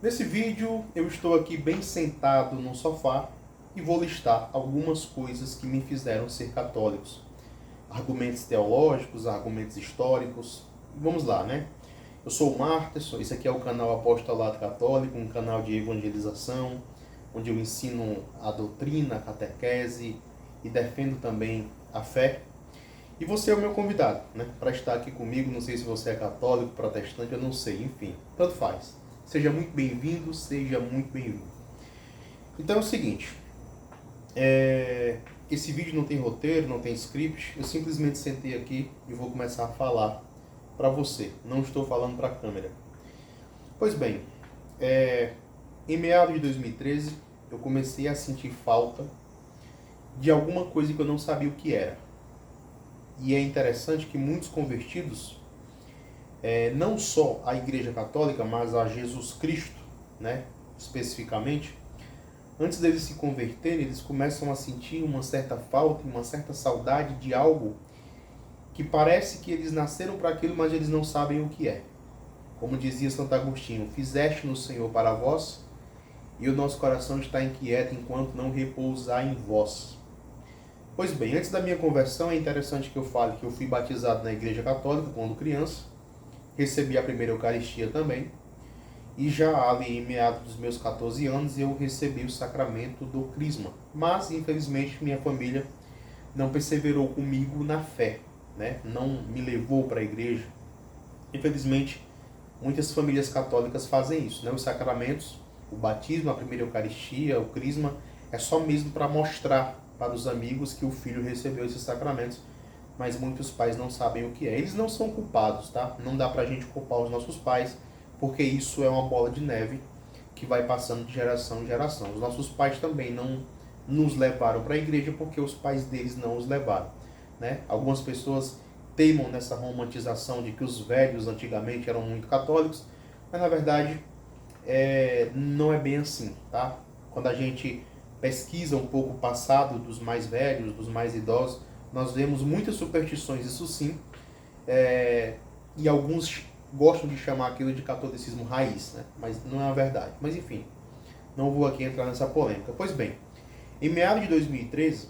Nesse vídeo eu estou aqui bem sentado no sofá e vou listar algumas coisas que me fizeram ser católicos. Argumentos teológicos, argumentos históricos. Vamos lá, né? Eu sou o Marterson, esse aqui é o canal Apostolado Católico, um canal de evangelização, onde eu ensino a doutrina, a catequese e defendo também a fé. E você é o meu convidado, né, para estar aqui comigo. Não sei se você é católico, protestante, eu não sei, enfim, tanto faz. Seja muito bem-vindo, seja muito bem-vindo. Então é o seguinte, esse vídeo não tem roteiro, não tem script, eu simplesmente sentei aqui e vou começar a falar para você, não estou falando para a câmera. Pois bem, em meados de 2013, eu comecei a sentir falta de alguma coisa que eu não sabia o que era. E é interessante que muitos convertidos, não só à Igreja Católica, mas a Jesus Cristo, né, especificamente, antes deles se converterem, eles começam a sentir uma certa falta, uma certa saudade de algo que parece que eles nasceram para aquilo, mas eles não sabem o que é. Como dizia Santo Agostinho, fizeste-nos, Senhor, para vós, e o nosso coração está inquieto enquanto não repousar em vós. Pois bem, antes da minha conversão, é interessante que eu fale que eu fui batizado na Igreja Católica quando criança, recebi a primeira Eucaristia também, e já ali em meados dos meus 14 anos eu recebi o sacramento do Crisma. Mas, infelizmente, minha família não perseverou comigo na fé, né? Não me levou para a igreja. Infelizmente, muitas famílias católicas fazem isso, né? Os sacramentos, o batismo, a primeira Eucaristia, o Crisma, é só mesmo para mostrar para os amigos que o filho recebeu esses sacramentos, mas muitos pais não sabem o que é. Eles não são culpados, tá? Não dá pra gente culpar os nossos pais, porque isso é uma bola de neve que vai passando de geração em geração. Os nossos pais também não nos levaram para a igreja porque os pais deles não os levaram, né? Algumas pessoas teimam nessa romantização de que os velhos antigamente eram muito católicos, mas na verdade não é bem assim, tá? Quando a gente pesquisa um pouco o passado dos mais velhos, dos mais idosos, nós vemos muitas superstições, isso sim, e alguns gostam de chamar aquilo de catolicismo raiz, né? Mas não é a verdade. Mas enfim, não vou aqui entrar nessa polêmica. Pois bem, em meados de 2013,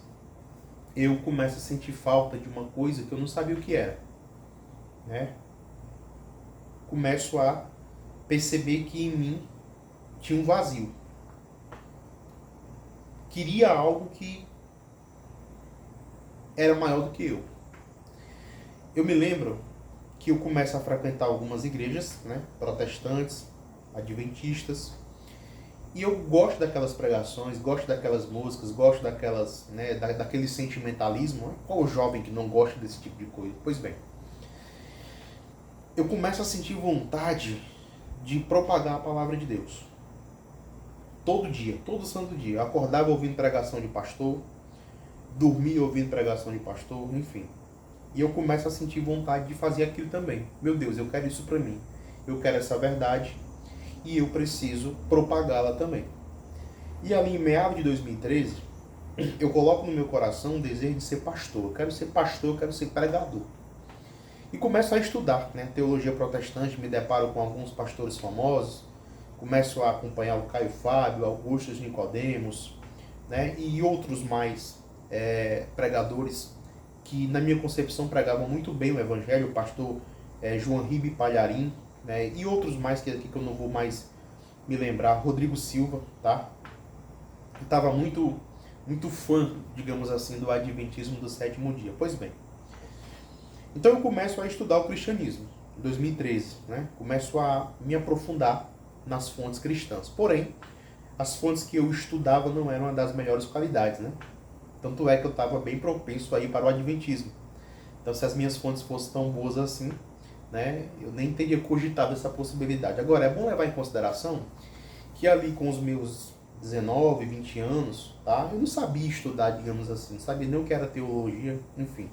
eu começo a sentir falta de uma coisa que eu não sabia o que era, né? Começo a perceber que em mim tinha um vazio. Queria algo que era maior do que eu. Eu me lembro que eu começo a frequentar algumas igrejas, né, protestantes, adventistas, e eu gosto daquelas pregações, gosto daquelas músicas, gosto daquelas, né, daquele sentimentalismo. Qual o jovem que não gosta desse tipo de coisa? Pois bem, eu começo a sentir vontade de propagar a palavra de Deus. Todo dia, todo santo dia. Eu acordava ouvindo pregação de pastor, dormia ouvindo pregação de pastor, enfim. E eu começo a sentir vontade de fazer aquilo também. Meu Deus, eu quero isso para mim. Eu quero essa verdade e eu preciso propagá-la também. E ali em meados de 2013, eu coloco no meu coração um desejo de ser pastor. Eu quero ser pastor, eu quero ser pregador. E começo a estudar, né, teologia protestante, me deparo com alguns pastores famosos, começo a acompanhar o Caio Fábio, Augustus Nicodemos, né, e outros mais pregadores que, na minha concepção, pregavam muito bem o evangelho, o pastor João Ribe Palharim, né, e outros mais que aqui que eu não vou mais me lembrar, Rodrigo Silva, tá? Eu estava muito fã, digamos assim, do Adventismo do Sétimo Dia. Pois bem, então eu começo a estudar o cristianismo, em 2013, né? Começo a me aprofundar nas fontes cristãs. Porém, as fontes que eu estudava não eram das melhores qualidades, né? Tanto é que eu estava bem propenso aí para o adventismo. Então, se as minhas fontes fossem tão boas assim, né, eu nem teria cogitado essa possibilidade. Agora, é bom levar em consideração que ali com os meus 19, 20 anos, tá, eu não sabia estudar, digamos assim, não sabia nem o que era teologia, enfim.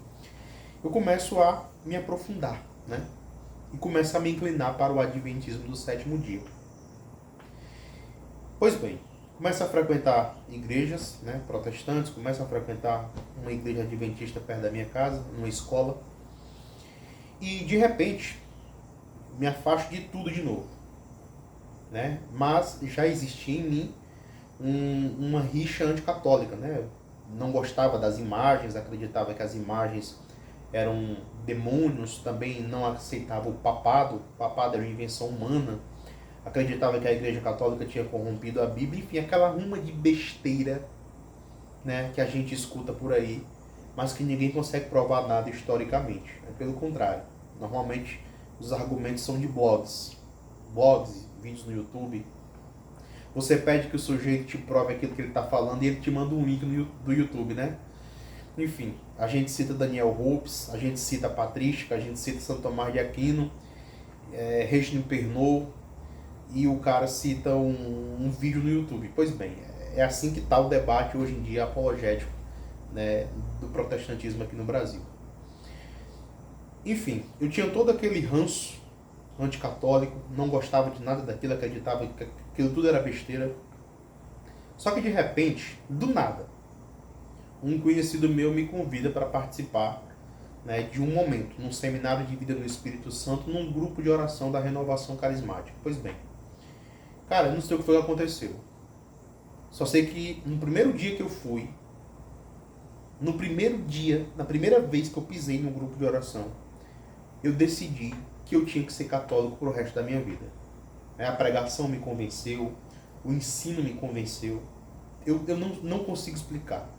Eu começo a me aprofundar, né, e começo a me inclinar para o adventismo do sétimo dia. Pois bem, começo a frequentar igrejas, né, protestantes, começo a frequentar uma igreja adventista perto da minha casa, numa escola, e de repente me afasto de tudo de novo. né? Mas já existia em mim uma rixa anticatólica, né? Eu não gostava das imagens, acreditava que as imagens eram demônios, também não aceitava o papado era uma invenção humana, acreditava que a Igreja Católica tinha corrompido a Bíblia, enfim, aquela ruma de besteira, né, que a gente escuta por aí, mas que ninguém consegue provar nada historicamente. Pelo contrário, normalmente os argumentos são de blogs, vídeos no YouTube. Você pede que o sujeito te prove aquilo que ele está falando e ele te manda um link do YouTube, né? Enfim, a gente cita Daniel Hopes, a gente cita Patrística, a gente cita Santo Tomás de Aquino, Regine Pernod, e o cara cita um vídeo no YouTube. Pois bem, é assim que está o debate hoje em dia apologético, né, do protestantismo aqui no Brasil. Enfim, eu tinha todo aquele ranço anticatólico, não gostava de nada daquilo, acreditava que aquilo tudo era besteira. Só que de repente, do nada, um conhecido meu me convida para participar, né, de um momento, num seminário de vida do Espírito Santo, num grupo de oração da Renovação Carismática. Pois bem, cara, eu não sei o que foi que aconteceu. Só sei que no primeiro dia que eu fui, no primeiro dia, na primeira vez que eu pisei num grupo de oração, eu decidi que eu tinha que ser católico pro resto da minha vida. A pregação me convenceu, o ensino me convenceu. Eu não consigo explicar.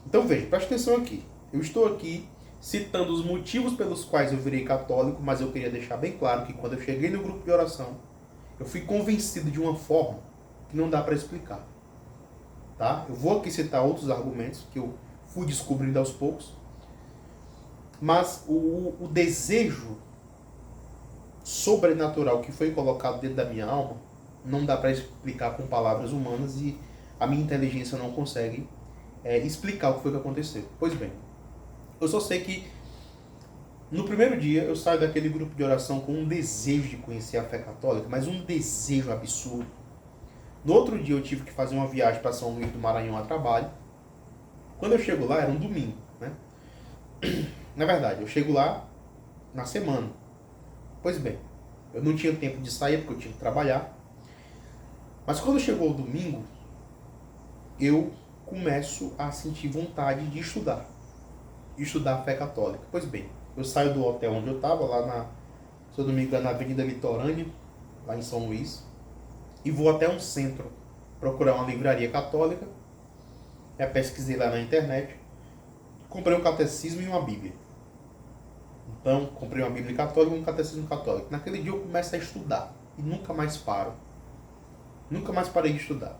Então veja, presta atenção aqui. Eu estou aqui citando os motivos pelos quais eu virei católico, mas eu queria deixar bem claro que quando eu cheguei no grupo de oração, eu fui convencido de uma forma que não dá para explicar. Tá? Eu vou aqui citar outros argumentos que eu fui descobrindo aos poucos, mas o desejo sobrenatural que foi colocado dentro da minha alma não dá para explicar com palavras humanas e a minha inteligência não consegue explicar o que foi que aconteceu. Pois bem, eu só sei que no primeiro dia eu saio daquele grupo de oração com um desejo de conhecer a fé católica, mas um desejo absurdo. No outro dia eu tive que fazer uma viagem para São Luís do Maranhão a trabalho. Quando eu chego lá, era um domingo, né? Na verdade, eu chego lá na semana. Pois bem, eu não tinha tempo de sair porque eu tinha que trabalhar. Mas quando chegou o domingo, eu começo a sentir vontade de estudar. Estudar a fé católica. Pois bem, eu saio do hotel onde eu estava, lá na, se eu não me engano, na Avenida Litorânea, lá em São Luís, e vou até um centro procurar uma livraria católica. Eu pesquisei lá na internet, comprei um catecismo e uma Bíblia. Então, comprei uma Bíblia católica e um catecismo católico. Naquele dia eu começo a estudar e nunca mais paro. Nunca mais parei de estudar.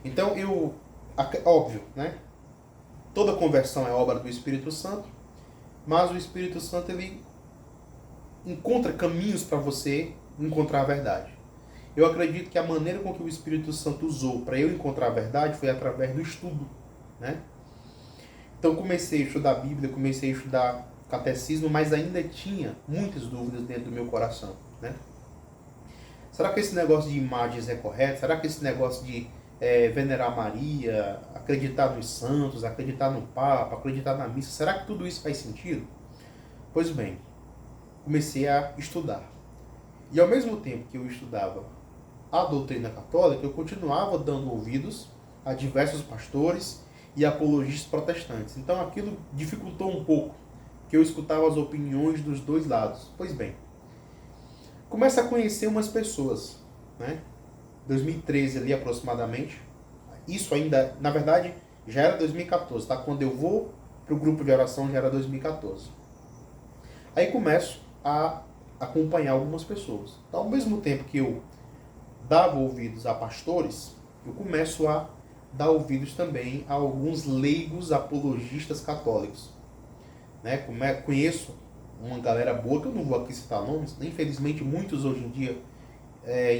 Então, óbvio, né? Toda conversão é obra do Espírito Santo, mas o Espírito Santo, ele encontra caminhos para você encontrar a verdade. Eu acredito que a maneira com que o Espírito Santo usou para eu encontrar a verdade foi através do estudo, né? Então comecei a estudar a Bíblia, comecei a estudar catecismo, mas ainda tinha muitas dúvidas dentro do meu coração, né? Será que esse negócio de imagens é correto? Será que esse negócio de venerar Maria, acreditar nos santos, acreditar no Papa, acreditar na missa, será que tudo isso faz sentido? Pois bem, comecei a estudar. E ao mesmo tempo que eu estudava a doutrina católica, eu continuava dando ouvidos a diversos pastores e apologistas protestantes. Então aquilo dificultou um pouco, que eu escutava as opiniões dos dois lados. Pois bem, começo a conhecer umas pessoas, né? 2013 ali aproximadamente. Isso ainda, na verdade, já era 2014, tá? Quando eu vou para o grupo de oração já era 2014. Aí começo a acompanhar algumas pessoas. Então, ao mesmo tempo que eu dava ouvidos a pastores, eu começo a dar ouvidos também a alguns leigos apologistas católicos. Né? Conheço uma galera boa, que eu não vou aqui citar nomes, infelizmente muitos hoje em dia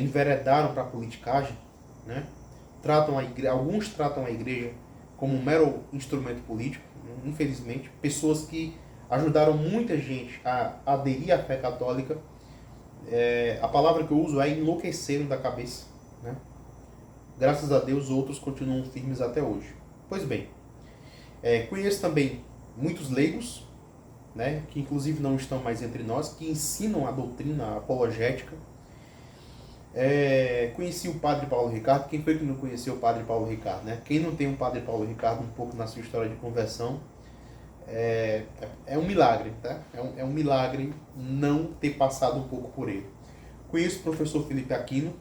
enveredaram para a politicagem, né? Alguns tratam a igreja como um mero instrumento político, infelizmente. Pessoas que ajudaram muita gente a aderir à fé católica, a palavra que eu uso é enlouqueceram da cabeça, né? Graças a Deus outros continuam firmes até hoje. Pois bem, conheço também muitos leigos, né, que inclusive não estão mais entre nós, que ensinam a doutrina apologética. Conheci o Padre Paulo Ricardo. Quem foi que não conheceu o Padre Paulo Ricardo, né? Quem não tem um Padre Paulo Ricardo um pouco na sua história de conversão, é um milagre, tá? É um milagre não ter passado um pouco por ele. Conheço o professor Felipe Aquino,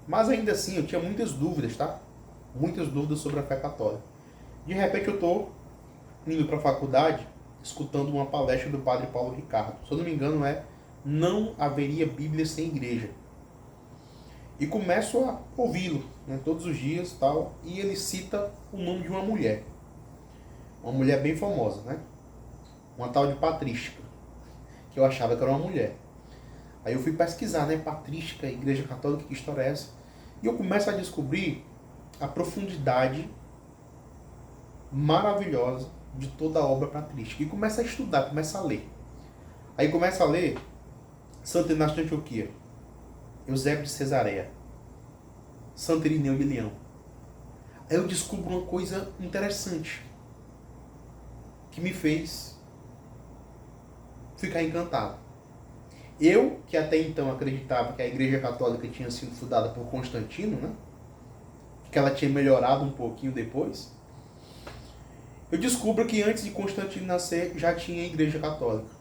mas ainda assim eu tinha muitas dúvidas, tá? Muitas dúvidas sobre a fé católica. De repente eu estou indo para a faculdade, escutando uma palestra do Padre Paulo Ricardo. Se eu não me engano Não Haveria Bíblia Sem Igreja. E começo a ouvi-lo, né, todos os dias, tal, e ele cita o nome de uma mulher bem famosa, né? Uma tal de Patrística, que eu achava que era uma mulher. Aí eu fui pesquisar, né, Patrística, Igreja Católica, que história é essa? E eu começo a descobrir a profundidade maravilhosa de toda a obra patrística. E começo a estudar, começo a ler. Aí começo a ler Santo Inácio de Antioquia, Eusébio de Cesareia, Santo Irineu de Leão. Aí eu descubro uma coisa interessante que me fez ficar encantado. Eu, que até então acreditava que a Igreja Católica tinha sido fundada por Constantino, né? Que ela tinha melhorado um pouquinho depois, eu descubro que antes de Constantino nascer já tinha a Igreja Católica.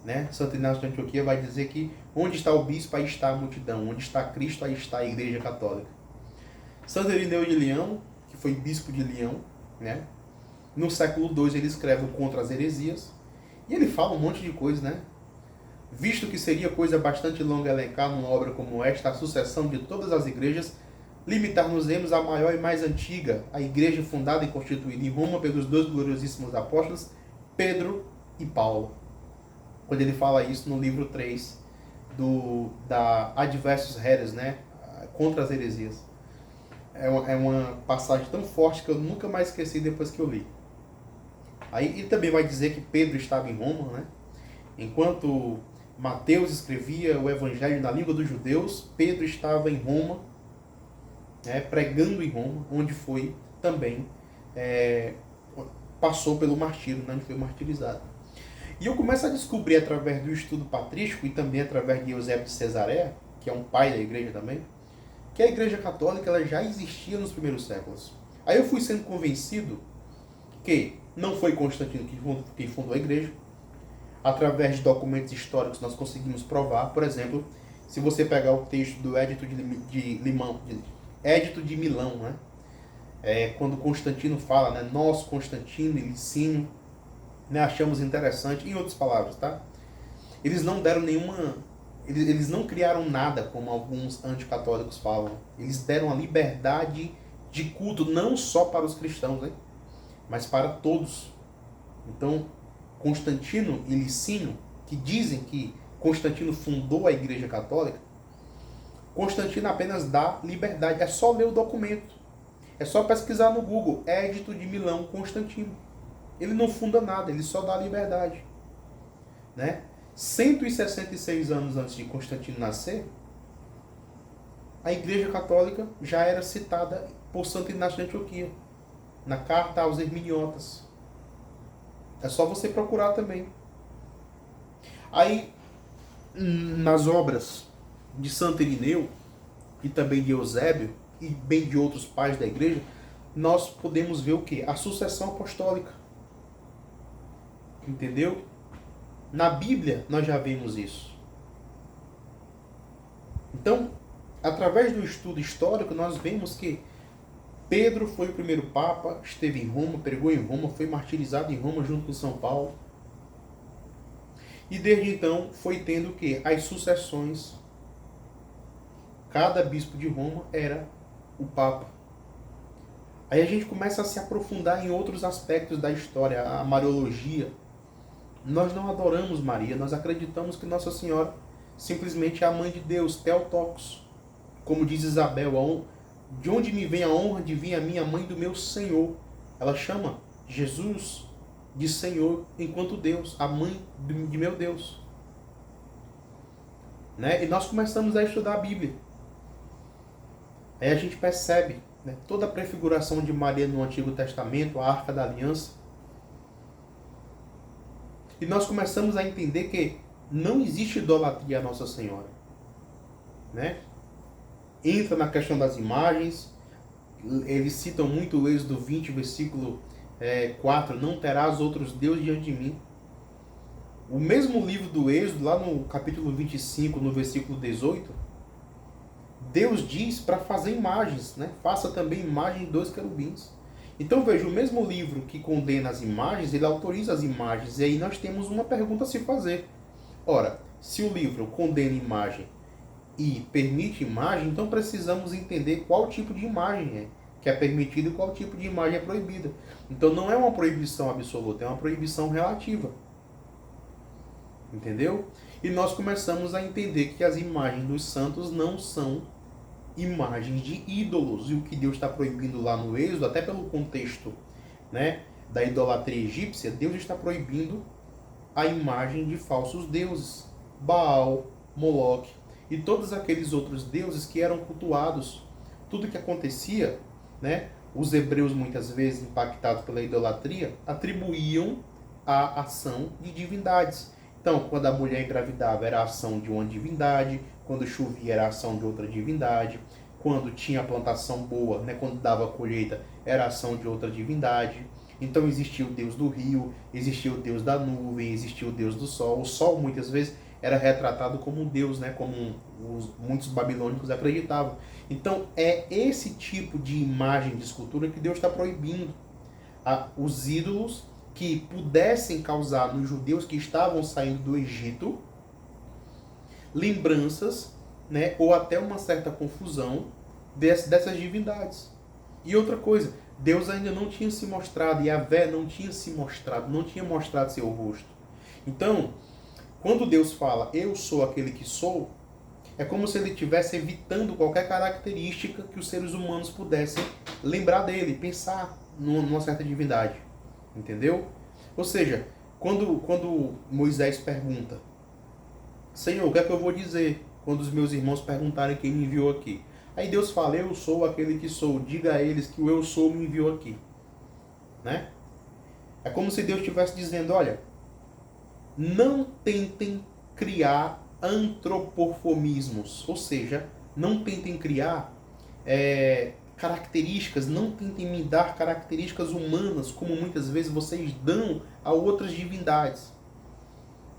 Né? Santo Inácio de Antioquia vai dizer que onde está o bispo, aí está a multidão. Onde está Cristo, aí está a Igreja Católica. Santo Irineu de Leão, que foi bispo de Leão, né? No século II ele escreve o Contra as Heresias. E ele fala um monte de coisa, né? Visto que seria coisa bastante longa elencar numa obra como esta a sucessão de todas as igrejas, limitar-nos-emos à maior e mais antiga, a igreja fundada e constituída em Roma pelos dois gloriosíssimos apóstolos, Pedro e Paulo. Quando ele fala isso no livro 3 da Adversus Heres, né? Contra as heresias. É uma passagem tão forte que eu nunca mais esqueci depois que eu li. Aí ele também vai dizer que Pedro estava em Roma, né? Enquanto Mateus escrevia o evangelho na língua dos judeus, Pedro estava em Roma, né, pregando em Roma, onde foi também, passou pelo martírio, né, onde foi martirizado. E eu começo a descobrir através do estudo patrístico e também através de Eusébio de Cesareia, que é um pai da igreja também, que a Igreja Católica ela já existia nos primeiros séculos. Aí eu fui sendo convencido que não foi Constantino que fundou a igreja. Através de documentos históricos nós conseguimos provar. Por exemplo, se você pegar o texto do Édito de Milão, né? Quando Constantino fala, né? Nós, Constantino e Licínio, né, achamos interessante, em outras palavras, tá? Eles não deram nenhuma... Eles não criaram nada, como alguns anticatólicos falam. Eles deram a liberdade de culto, não só para os cristãos, né? Mas para todos. Então, Constantino e Licínio, que dizem que Constantino fundou a Igreja Católica, Constantino apenas dá liberdade. É só ler o documento. É só pesquisar no Google, Édito de Milão, Constantino. Ele não funda nada, ele só dá liberdade. Né? 166 anos antes de Constantino nascer, a Igreja Católica já era citada por Santo Inácio de Antioquia, na Carta aos Hermeniotas. É só você procurar também. Aí, nas obras de Santo Irineu, e também de Eusébio, e bem de outros pais da igreja, nós podemos ver o quê? A sucessão apostólica. Entendeu? Na Bíblia nós já vemos isso. Então, através do estudo histórico, nós vemos que Pedro foi o primeiro papa, esteve em Roma, pregou em Roma, foi martirizado em Roma junto com São Paulo. E desde então foi tendo o quê? As sucessões. Cada bispo de Roma era o papa. Aí a gente começa a se aprofundar em outros aspectos da história, a Mariologia. Nós não adoramos Maria, nós acreditamos que Nossa Senhora simplesmente é a mãe de Deus, Theotokos. Como diz Isabel, de onde me vem a honra de vir a minha mãe do meu Senhor. Ela chama Jesus de Senhor enquanto Deus, a mãe de meu Deus. Né? E nós começamos a estudar a Bíblia. Aí a gente percebe, né, toda a prefiguração de Maria no Antigo Testamento, a Arca da Aliança. E nós começamos a entender que não existe idolatria a Nossa Senhora. né? Entra na questão das imagens. Eles citam muito o Êxodo 20, versículo 4, não terás outros deuses diante de mim. O mesmo livro do Êxodo, lá no capítulo 25, no versículo 18, Deus diz para fazer imagens, né? Faça também imagem de 2 querubins. Então veja, o mesmo livro que condena as imagens, ele autoriza as imagens. E aí nós temos uma pergunta a se fazer. Ora, se o livro condena imagem e permite imagem, então precisamos entender qual tipo de imagem que é permitido e qual tipo de imagem é proibida. Então não é uma proibição absoluta, é uma proibição relativa. Entendeu? E nós começamos a entender que as imagens dos santos não são imagens de ídolos. E o que Deus está proibindo lá no Êxodo, até pelo contexto, né, da idolatria egípcia, Deus está proibindo a imagem de falsos deuses. Baal, Moloque e todos aqueles outros deuses que eram cultuados. Tudo que acontecia, né, os hebreus muitas vezes impactados pela idolatria, atribuíam a ação de divindades. Então, quando a mulher engravidava era a ação de uma divindade, quando chovia era a ação de outra divindade, quando tinha plantação boa, né, quando dava colheita, era a ação de outra divindade. Então existia o deus do rio, existia o deus da nuvem, existia o deus do sol. O sol muitas vezes era retratado como um deus, né, como muitos babilônicos acreditavam. Então é esse tipo de imagem, de escultura que Deus está proibindo. Os ídolos que pudessem causar nos judeus que estavam saindo do Egito lembranças, né, ou até uma certa confusão dessas divindades. E outra coisa, Deus ainda não tinha se mostrado, e Yahvé não tinha se mostrado, não tinha mostrado seu rosto. Então, quando Deus fala, eu sou aquele que sou, é como se ele estivesse evitando qualquer característica que os seres humanos pudessem lembrar dele, pensar numa certa divindade. Entendeu? Ou seja, quando Moisés pergunta, Senhor, o que é que eu vou dizer quando os meus irmãos perguntarem quem me enviou aqui? Aí Deus fala, eu sou aquele que sou, diga a eles que o eu sou me enviou aqui. Né? É como se Deus estivesse dizendo, olha, não tentem criar antropomorfismos, ou seja, não tentem criar características, não tentem me dar características humanas, como muitas vezes vocês dão a outras divindades.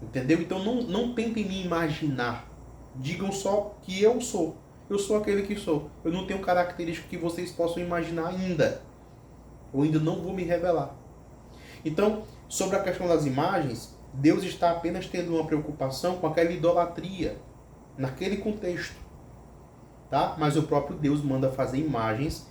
Entendeu? Então não tentem me imaginar. Digam só que eu sou. Eu sou aquele que sou. Eu não tenho características que vocês possam imaginar ainda. Eu ainda não vou me revelar. Então, sobre a questão das imagens, Deus está apenas tendo uma preocupação com aquela idolatria, naquele contexto. Tá? Mas o próprio Deus manda fazer imagens,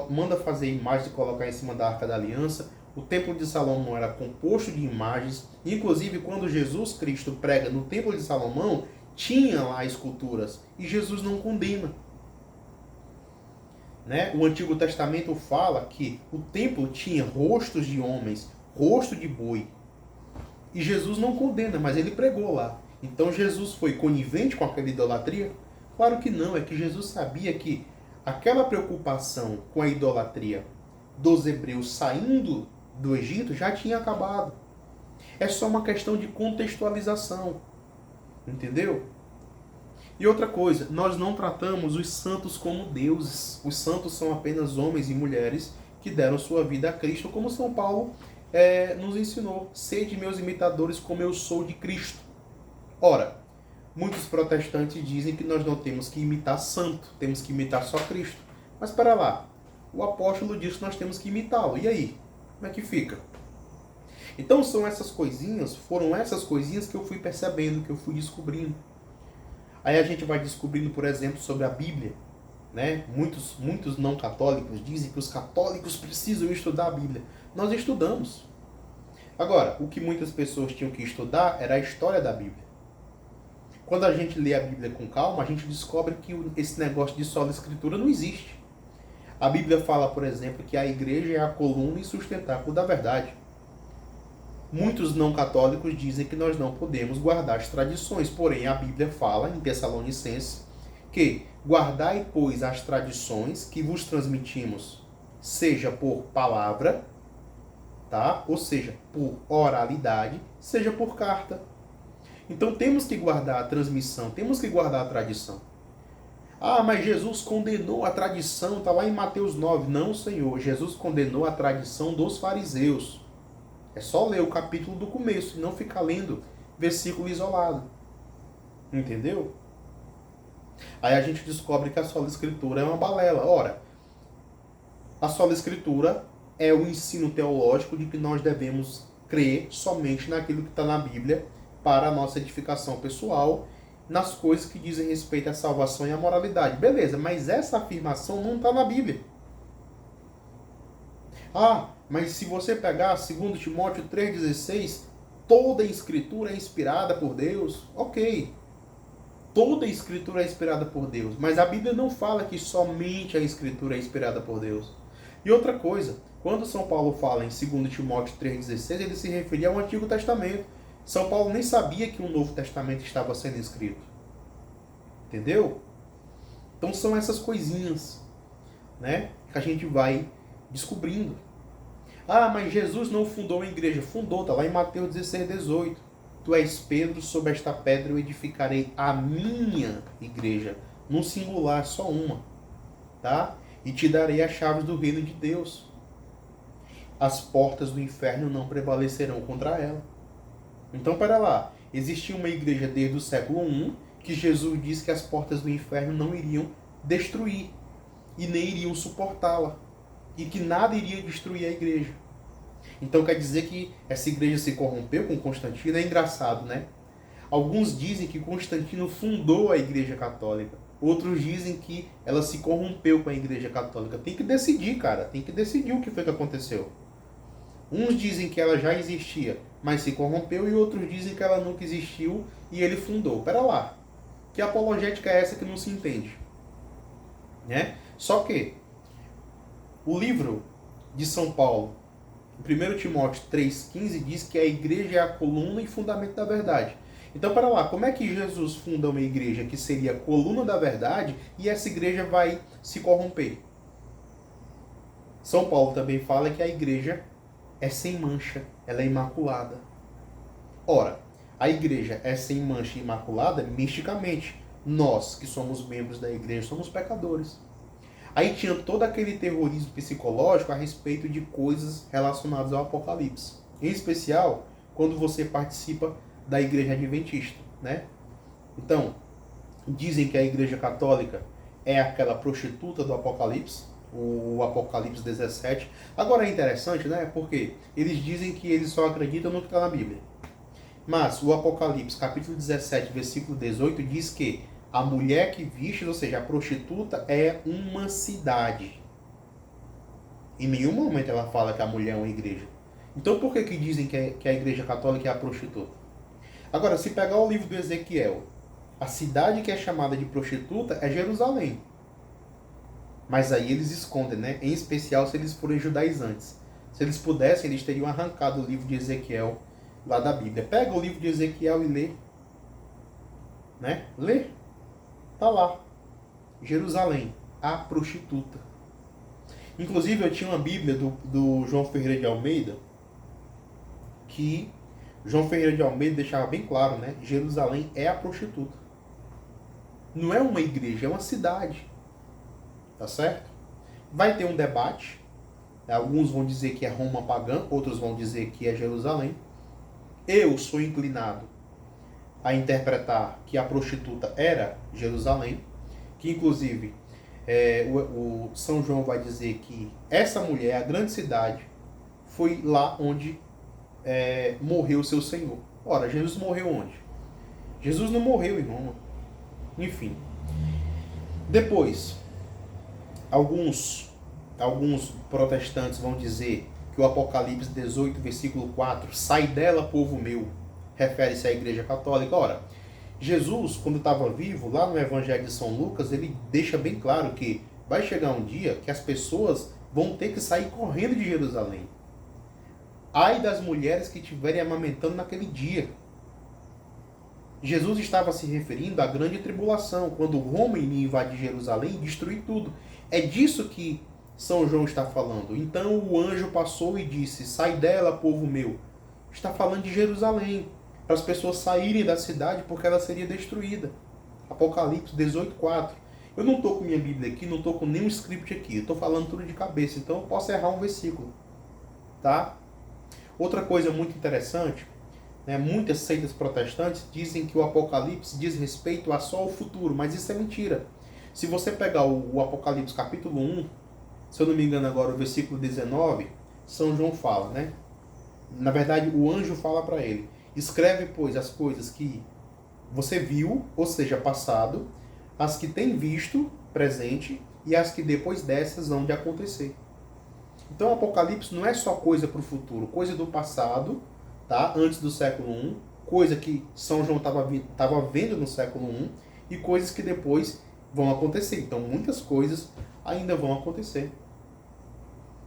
manda fazer imagens e colocar em cima da Arca da Aliança. O Templo de Salomão era composto de imagens. Inclusive, quando Jesus Cristo prega no Templo de Salomão, tinha lá esculturas. E Jesus não condena. Né? O Antigo Testamento fala que o templo tinha rostos de homens, rosto de boi. E Jesus não condena, mas ele pregou lá. Então Jesus foi conivente com aquela idolatria? Claro que não, é que Jesus sabia que aquela preocupação com a idolatria dos hebreus saindo do Egito já tinha acabado. É só uma questão de contextualização. Entendeu? E outra coisa, nós não tratamos os santos como deuses. Os santos são apenas homens e mulheres que deram sua vida a Cristo, como São Paulo nos ensinou. Sede meus imitadores como eu sou de Cristo. Ora, muitos protestantes dizem que nós não temos que imitar santo, temos que imitar só Cristo. Mas espera lá, o apóstolo diz que nós temos que imitá-lo. E aí? Como é que fica? Então foram essas coisinhas que eu fui percebendo, que eu fui descobrindo. Aí a gente vai descobrindo, por exemplo, sobre a Bíblia. Né? Muitos não católicos dizem que os católicos precisam estudar a Bíblia. Nós estudamos. Agora, o que muitas pessoas tinham que estudar era a história da Bíblia. Quando a gente lê a Bíblia com calma, a gente descobre que esse negócio de sola escritura não existe. A Bíblia fala, por exemplo, que a igreja é a coluna e sustentáculo da verdade. Muitos não católicos dizem que nós não podemos guardar as tradições, porém a Bíblia fala em Tessalonicenses que guardai, pois, as tradições que vos transmitimos, seja por palavra, tá? Ou seja, por oralidade, seja por carta. Então temos que guardar a transmissão, temos que guardar a tradição. Ah, mas Jesus condenou a tradição, está lá em Mateus 9. Não, Senhor, Jesus condenou a tradição dos fariseus. É só ler o capítulo do começo e não ficar lendo versículo isolado. Entendeu? Aí a gente descobre que a sola escritura é uma balela. Ora, a sola escritura é o ensino teológico de que nós devemos crer somente naquilo que está na Bíblia para a nossa edificação pessoal, nas coisas que dizem respeito à salvação e à moralidade. Beleza, mas essa afirmação não está na Bíblia. Ah, mas se você pegar 2 Timóteo 3,16, toda a escritura é inspirada por Deus. Ok, toda a escritura é inspirada por Deus, mas a Bíblia não fala que somente a escritura é inspirada por Deus. E outra coisa, quando São Paulo fala em 2 Timóteo 3,16, ele se referia ao Antigo Testamento. São Paulo nem sabia que um Novo Testamento estava sendo escrito. Entendeu? Então são essas coisinhas, né, que a gente vai descobrindo. Ah, mas Jesus não fundou a igreja. Fundou, está lá em Mateus 16:18. Tu és Pedro, sobre esta pedra eu edificarei a minha igreja. No singular, só uma. Tá? E te darei as chaves do reino de Deus. As portas do inferno não prevalecerão contra ela. Então, pera lá. Existia uma igreja desde o século I que Jesus disse que as portas do inferno não iriam destruir e nem iriam suportá-la. E que nada iria destruir a igreja. Então quer dizer que essa igreja se corrompeu com Constantino? É engraçado, né? Alguns dizem que Constantino fundou a igreja católica. Outros dizem que ela se corrompeu com a igreja católica. Tem que decidir, cara. Tem que decidir o que foi que aconteceu. Uns dizem que ela já existia, mas se corrompeu. E outros dizem que ela nunca existiu e ele fundou. Pera lá. Que apologética é essa que não se entende? Né? Só que o livro de São Paulo, 1 Timóteo 3,15, diz que a igreja é a coluna e fundamento da verdade. Então, para lá, como é que Jesus funda uma igreja que seria a coluna da verdade e essa igreja vai se corromper? São Paulo também fala que a igreja é sem mancha, ela é imaculada. Ora, a igreja é sem mancha e imaculada misticamente. Nós, que somos membros da igreja, somos pecadores. Aí tinha todo aquele terrorismo psicológico a respeito de coisas relacionadas ao Apocalipse. Em especial, quando você participa da igreja adventista, né? Então, dizem que a igreja católica é aquela prostituta do Apocalipse, o Apocalipse 17. Agora é interessante, né? Porque eles dizem que eles só acreditam no que está na Bíblia. Mas o Apocalipse, capítulo 17, versículo 18, diz que a mulher que viste, ou seja, a prostituta, é uma cidade. Em nenhum momento ela fala que a mulher é uma igreja. Então por que dizem que a igreja católica é a prostituta? Agora, se pegar o livro do Ezequiel, a cidade que é chamada de prostituta é Jerusalém. Mas aí eles escondem, né? Em especial se eles forem judaizantes. Se eles pudessem, eles teriam arrancado o livro de Ezequiel lá da Bíblia. Pega o livro de Ezequiel e lê. Né? Lê. Tá lá. Jerusalém, a prostituta. Inclusive eu tinha uma Bíblia do João Ferreira de Almeida, que João Ferreira de Almeida deixava bem claro, né? Jerusalém é a prostituta. Não é uma igreja, é uma cidade. Tá certo? Vai ter um debate. Alguns vão dizer que é Roma pagã, outros vão dizer que é Jerusalém. Eu sou inclinado a interpretar que a prostituta era Jerusalém, que inclusive o São João vai dizer que essa mulher, a grande cidade, foi lá onde morreu o seu Senhor. Ora, Jesus morreu onde? Jesus não morreu em Roma. Enfim. Depois, alguns protestantes vão dizer que o Apocalipse 18, versículo 4, sai dela, povo meu, refere-se à igreja católica. Ora, Jesus, quando estava vivo, lá no Evangelho de São Lucas, ele deixa bem claro que vai chegar um dia que as pessoas vão ter que sair correndo de Jerusalém. Ai das mulheres que estiverem amamentando naquele dia. Jesus estava se referindo à grande tribulação, quando Roma iria invadir Jerusalém e destruir tudo. É disso que São João está falando. Então o anjo passou e disse, sai dela, povo meu. Está falando de Jerusalém, para as pessoas saírem da cidade porque ela seria destruída. Apocalipse 18:4. Eu não estou com minha Bíblia aqui, não estou com nenhum script aqui. Eu estou falando tudo de cabeça, então eu posso errar um versículo. Tá? Outra coisa muito interessante, né, muitas seitas protestantes dizem que o Apocalipse diz respeito a só o futuro, mas isso é mentira. Se você pegar o Apocalipse capítulo 1, se eu não me engano agora o versículo 19, São João fala, né? Na verdade, o anjo fala para ele: escreve, pois, as coisas que você viu, ou seja, passado, as que tem visto, presente, e as que depois dessas vão de acontecer. Então, o Apocalipse não é só coisa para o futuro, coisa do passado, tá? Antes do século I, coisa que São João estava vendo no século I, e coisas que depois vão acontecer. Então, muitas coisas ainda vão acontecer.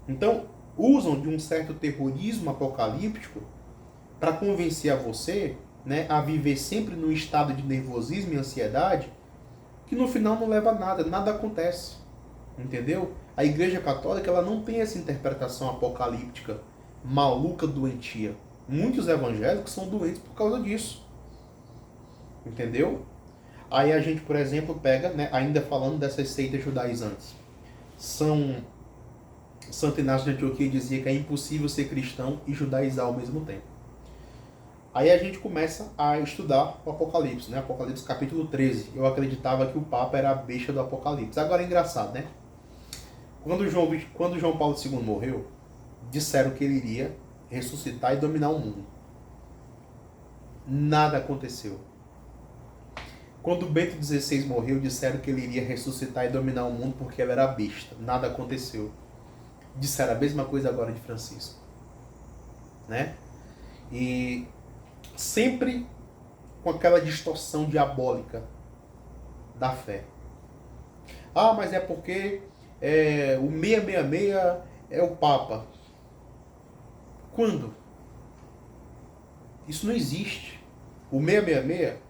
Então, usam de um certo terrorismo apocalíptico para convencer a você, né, a viver sempre num estado de nervosismo e ansiedade, que no final não leva a nada, nada acontece. Entendeu? A Igreja Católica, ela não tem essa interpretação apocalíptica maluca, doentia. Muitos evangélicos são doentes por causa disso. Entendeu? Aí a gente, por exemplo, pega, né, ainda falando dessas seitas judaizantes. Santo Inácio de Antioquia dizia que é impossível ser cristão e judaizar ao mesmo tempo. Aí a gente começa a estudar o Apocalipse, né? Apocalipse capítulo 13. Eu acreditava que o Papa era a besta do Apocalipse. Agora é engraçado, né? Quando João Paulo II morreu, disseram que ele iria ressuscitar e dominar o mundo. Nada aconteceu. Quando Bento XVI morreu, disseram que ele iria ressuscitar e dominar o mundo porque ele era besta. Nada aconteceu. Disseram a mesma coisa agora de Francisco. Né? E sempre com aquela distorção diabólica da fé. Ah, mas é porque o 666 é o Papa. Quando? Isso não existe. O 666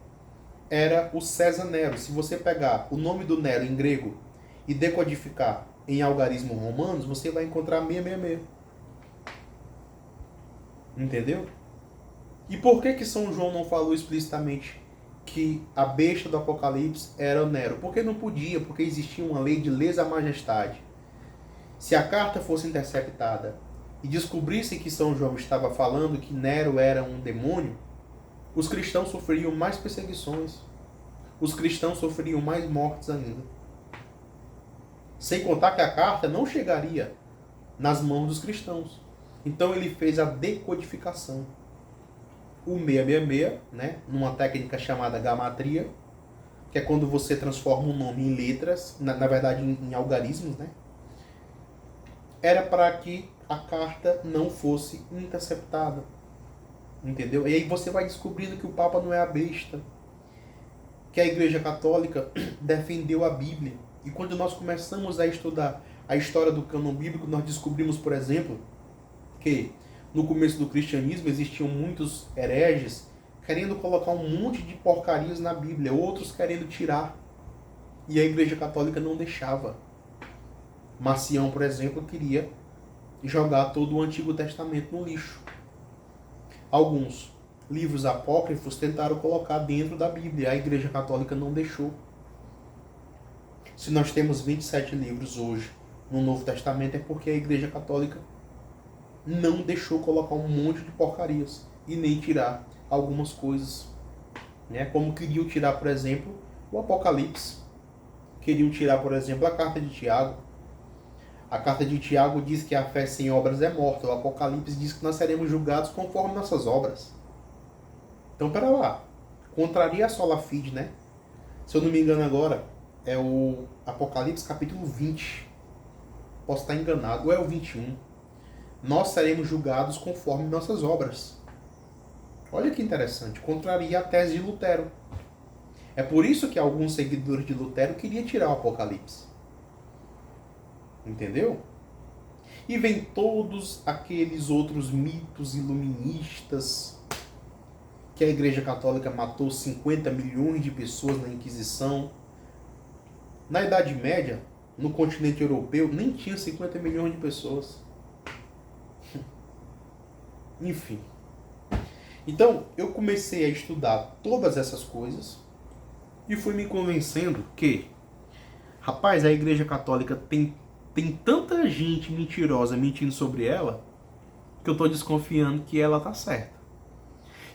era o César Nero. Se você pegar o nome do Nero em grego e decodificar em algarismos romanos, você vai encontrar 666. Entendeu? E por que São João não falou explicitamente que a besta do Apocalipse era o Nero? Porque não podia, porque existia uma lei de lesa majestade. Se a carta fosse interceptada e descobrisse que São João estava falando que Nero era um demônio, os cristãos sofreriam mais perseguições. Os cristãos sofreriam mais mortes ainda. Sem contar que a carta não chegaria nas mãos dos cristãos. Então ele fez a decodificação. O 666, né, numa técnica chamada gamatria, que é quando você transforma um nome em letras, na verdade em algarismos, né, era para que a carta não fosse interceptada. Entendeu? E aí você vai descobrindo que o Papa não é a besta, que a Igreja Católica defendeu a Bíblia. E quando nós começamos a estudar a história do cânon bíblico, nós descobrimos, por exemplo, que no começo do cristianismo existiam muitos hereges querendo colocar um monte de porcarias na Bíblia, outros querendo tirar. E a Igreja Católica não deixava. Marcião, por exemplo, queria jogar todo o Antigo Testamento no lixo. Alguns livros apócrifos tentaram colocar dentro da Bíblia. A Igreja Católica não deixou. Se nós temos 27 livros hoje no Novo Testamento, é porque a Igreja Católica não deixou colocar um monte de porcarias e nem tirar algumas coisas, né? Como queriam tirar, por exemplo, o Apocalipse. Queriam tirar, por exemplo, a carta de Tiago. A carta de Tiago diz que a fé sem obras é morta. O Apocalipse diz que nós seremos julgados conforme nossas obras. Então, pera lá. Contraria a sola fide, né? Se eu não me engano agora, é o Apocalipse capítulo 20. Posso estar enganado. Ou é o 21. Nós seremos julgados conforme nossas obras. Olha que interessante. Contraria a tese de Lutero. É por isso que alguns seguidores de Lutero queriam tirar o Apocalipse. Entendeu? E vem todos aqueles outros mitos iluministas, que a Igreja Católica matou 50 milhões de pessoas na Inquisição. Na Idade Média, no continente europeu, nem tinha 50 milhões de pessoas. Enfim. Então, eu comecei a estudar todas essas coisas e fui me convencendo que Rapaz, a Igreja Católica tem tanta gente mentirosa mentindo sobre ela que eu estou desconfiando que ela tá certa.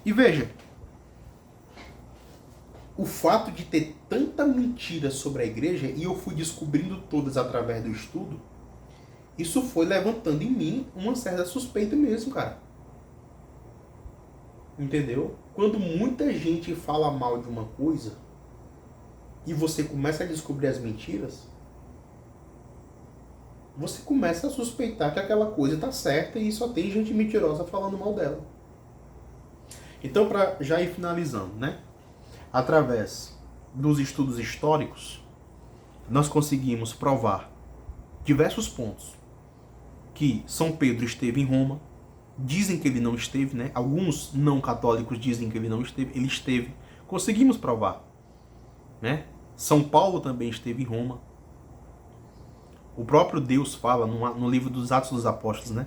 E veja, o fato de ter tanta mentira sobre a igreja, e eu fui descobrindo todas através do estudo, isso foi levantando em mim uma certa suspeita mesmo, cara. Entendeu? Quando muita gente fala mal de uma coisa e você começa a descobrir as mentiras, você começa a suspeitar que aquela coisa está certa e só tem gente mentirosa falando mal dela. Então, para já ir finalizando, né? Através dos estudos históricos, nós conseguimos provar diversos pontos que São Pedro esteve em Roma. Dizem que ele não esteve, né? Alguns não católicos dizem que ele não esteve. Ele esteve. Conseguimos provar, né? São Paulo também esteve em Roma. O próprio Deus fala no livro dos Atos dos Apóstolos, né?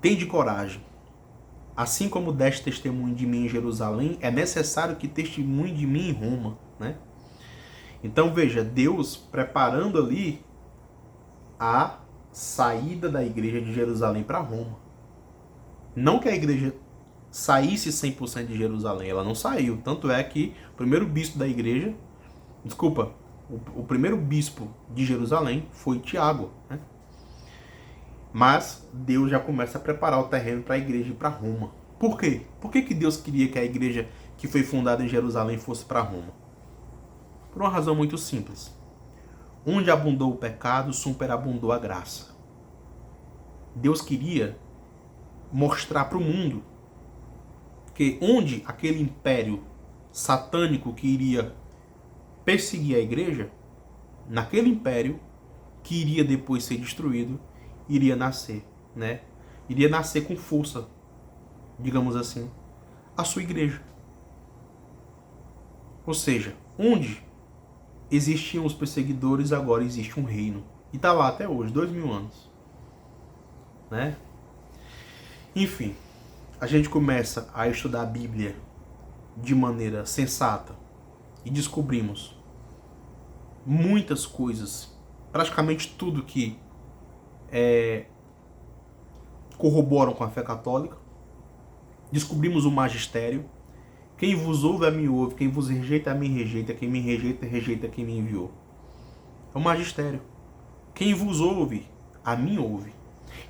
Tende coragem. Assim como deste testemunho de mim em Jerusalém, é necessário que testemunhe de mim em Roma, né? Então veja, Deus preparando ali a saída da igreja de Jerusalém para Roma. Não que a igreja saísse 100% de Jerusalém, ela não saiu. Tanto é que o primeiro bispo da igreja, o primeiro bispo de Jerusalém foi Tiago, né? Mas Deus já começa a preparar o terreno para a igreja ir para Roma. Por quê? Por que Deus queria que a igreja que foi fundada em Jerusalém fosse para Roma? Por uma razão muito simples. Onde abundou o pecado, superabundou a graça. Deus queria mostrar para o mundo que onde aquele império satânico que iria perseguir a igreja, naquele império que iria depois ser destruído, iria nascer, né? Iria nascer com força, digamos assim, a sua igreja. Ou seja, onde existiam os perseguidores, agora existe um reino. E está lá até hoje, 2000 anos. Né? Enfim, a gente começa a estudar a Bíblia de maneira sensata e descobrimos muitas coisas, praticamente tudo que corroboram com a fé católica. Descobrimos o magistério. Quem vos ouve, a mim ouve. Quem vos rejeita, a mim rejeita. Quem me rejeita, rejeita quem me enviou. É o magistério. Quem vos ouve, a mim ouve.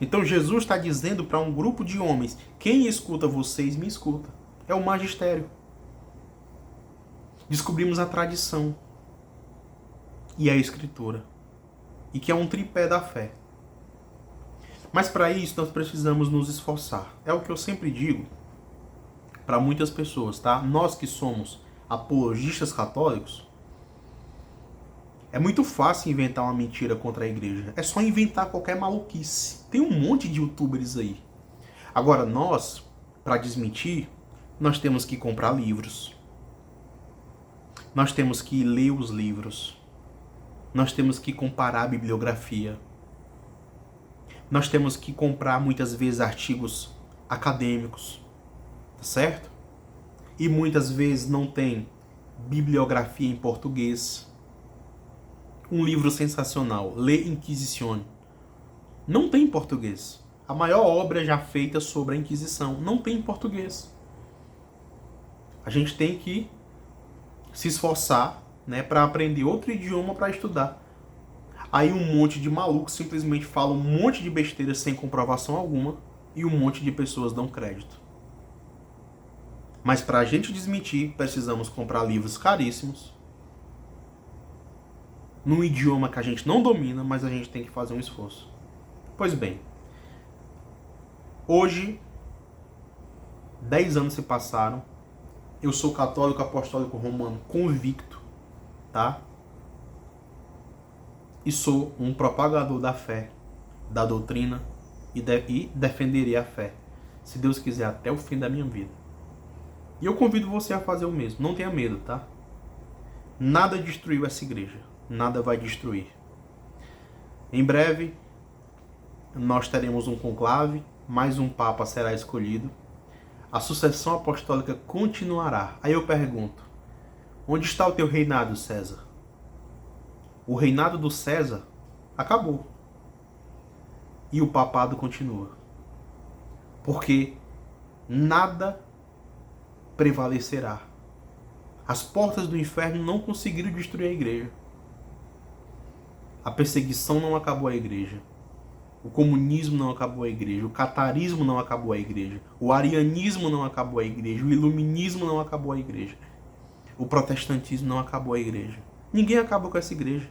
Então Jesus está dizendo para um grupo de homens: quem escuta vocês, me escuta. É o magistério. Descobrimos a tradição e a escritura. E que é um tripé da fé. Mas para isso nós precisamos nos esforçar. É o que eu sempre digo para muitas pessoas, tá? Nós que somos apologistas católicos, é muito fácil inventar uma mentira contra a igreja. É só inventar qualquer maluquice. Tem um monte de youtubers aí. Agora nós, para desmentir, nós temos que comprar livros. Nós temos que ler os livros. Nós temos que comparar a bibliografia. Nós temos que comprar muitas vezes artigos acadêmicos, tá certo? E muitas vezes não tem bibliografia em português. Um livro sensacional, Le Inquisition, não tem em português. A maior obra já feita sobre a Inquisição não tem em português. A gente tem que se esforçar, né, para aprender outro idioma para estudar. Aí um monte de malucos simplesmente fala um monte de besteira sem comprovação alguma e um monte de pessoas dão crédito. Mas para a gente desmentir, precisamos comprar livros caríssimos, num idioma que a gente não domina, mas a gente tem que fazer um esforço. Pois bem, hoje, 10 anos se passaram, eu sou católico apostólico romano convicto, tá? E sou um propagador da fé, da doutrina e defenderei a fé, se Deus quiser, até o fim da minha vida. E eu convido você a fazer o mesmo. Não tenha medo, tá? Nada destruiu essa igreja. Nada vai destruir. Em breve, nós teremos um conclave, mais um papa será escolhido. A sucessão apostólica continuará. Aí eu pergunto, onde está o teu reinado, César? O reinado do César acabou. E o papado continua. Porque nada prevalecerá. As portas do inferno não conseguiram destruir a igreja. A perseguição não acabou a igreja. O comunismo não acabou a igreja. O catarismo não acabou a igreja. O arianismo não acabou a igreja. O iluminismo não acabou a igreja. O protestantismo não acabou a igreja. Ninguém acaba com essa igreja.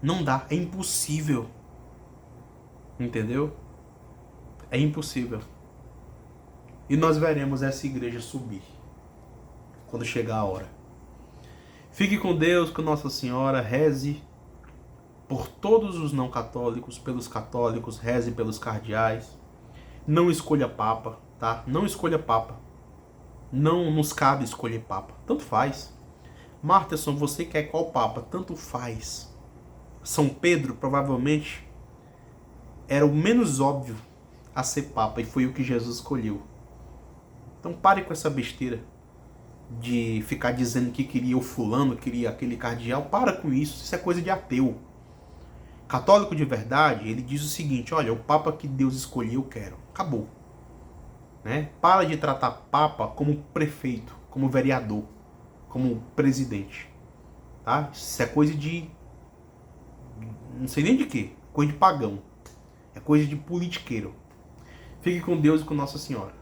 Não dá. É impossível. Entendeu? É impossível. E nós veremos essa igreja subir quando chegar a hora. Fique com Deus, com Nossa Senhora. Reze por todos os não católicos, pelos católicos, reze pelos cardeais. Não escolha papa, tá? Não escolha papa. Não nos cabe escolher papa. Tanto faz. Marterson, você quer qual papa? Tanto faz. São Pedro, provavelmente, era o menos óbvio a ser papa e foi o que Jesus escolheu. Então pare com essa besteira de ficar dizendo que queria o fulano, queria aquele cardeal. Para com isso. Isso é coisa de ateu. Católico de verdade, ele diz o seguinte: olha, o papa que Deus escolheu, eu quero. Acabou. Né? Para de tratar papa como prefeito, como vereador, como presidente. Tá? Isso é coisa de... não sei nem de quê. Coisa de pagão. É coisa de politiqueiro. Fique com Deus e com Nossa Senhora.